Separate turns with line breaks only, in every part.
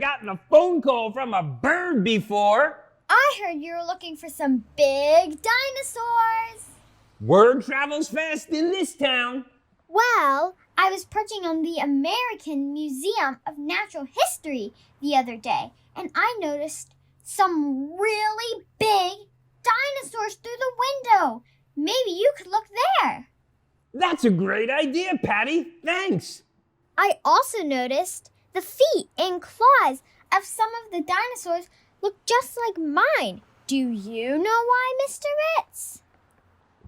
gotten a phone call from a bird before.
I heard you were looking for some big dinosaurs.
Word travels fast in this town.
Well, I was perching on the American Museum of Natural History the other day, and I noticed some really big dinosaurs through the window. Maybe you could look there.
That's a great idea, Patti. Thanks.
I also noticed the feet and claws of some of the dinosaurs look just like mine. Do you know why, Mr. Ritz?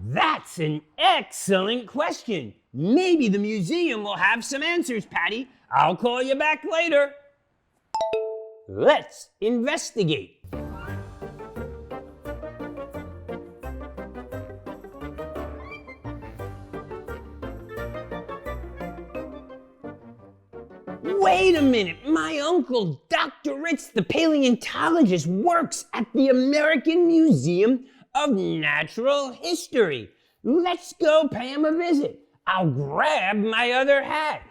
That's an excellent question. Maybe the museum will have some answers, Patti. I'll call you back later. Let's investigate. Wait a minute, my uncle, Dr. Ritz, the paleontologist, works at the American Museum of Natural History. Let's go pay him a visit. I'll grab my other hat.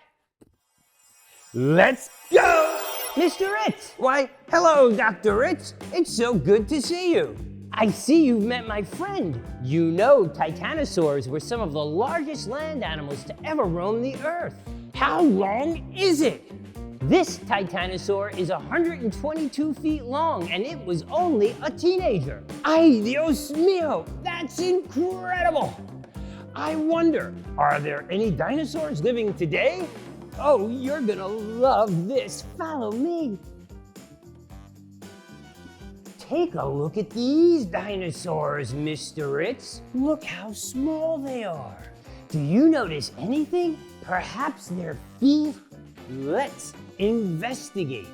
Let's go! Mr. Ritz! Why, hello, Dr. Ritz. It's so good to see you. I see you've met my friend. You know titanosaurs were some of the largest land animals to ever roam the earth. How long is it? This titanosaur is 122 feet long, and it was only a teenager. Ay, Dios mío, that's incredible. I wonder, are there any dinosaurs living today? Oh, you're gonna love this. Follow me. Take a look at these dinosaurs, Mr. Ritz. Look how small they are. Do you notice anything? Perhaps their feet? Let's investigate.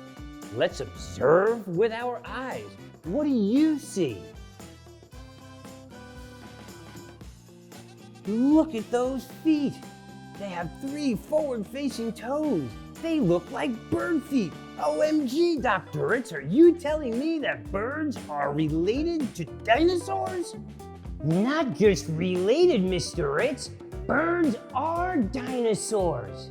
Let's observe with our eyes. What do you see? Look at those feet. They have 3 forward-facing toes. They look like bird feet. OMG, Dr. Ritz, are you telling me that birds are related to dinosaurs? Not just related, Mr. Ritz. Birds are dinosaurs.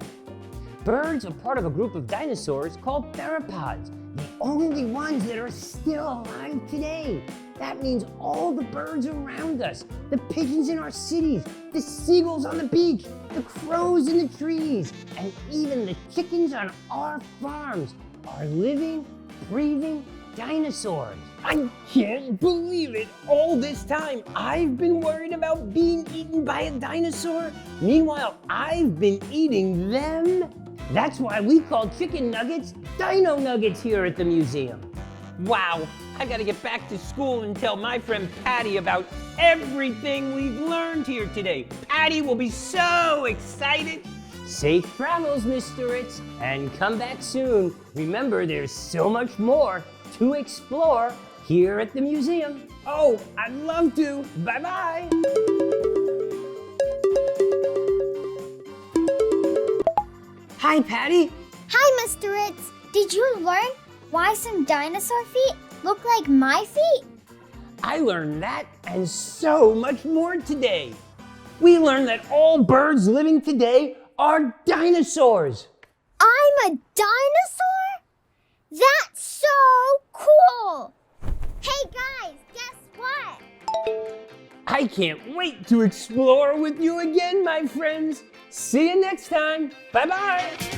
Birds are part of a group of dinosaurs called theropods, the only ones that are still alive today. That means all the birds around us, the pigeons in our cities, the seagulls on the beach, the crows in the trees, and even the chickens on our farms are living, breathing dinosaurs. I can't believe it. All this time, I've been worried about being eaten by a dinosaur. Meanwhile, I've been eating them. That's why we call chicken nuggets dino nuggets here at the museum. Wow, I gotta get back to school and tell my friend Patti about everything we've learned here today. Patti will be so excited. Safe travels, Mr. Ritz, and come back soon. Remember, there's so much more to explore here at the museum. Oh, I'd love to. Bye-bye. Hi, Patti.
Hi, Mr. Ritz. Did you learn why some dinosaur feet look like my feet?
I learned that and so much more today. We learned that all birds living today are dinosaurs.
I'm a dinosaur? That's so cool! Hey guys, guess what?
I can't wait to explore with you again, my friends. See you next time. Bye-bye.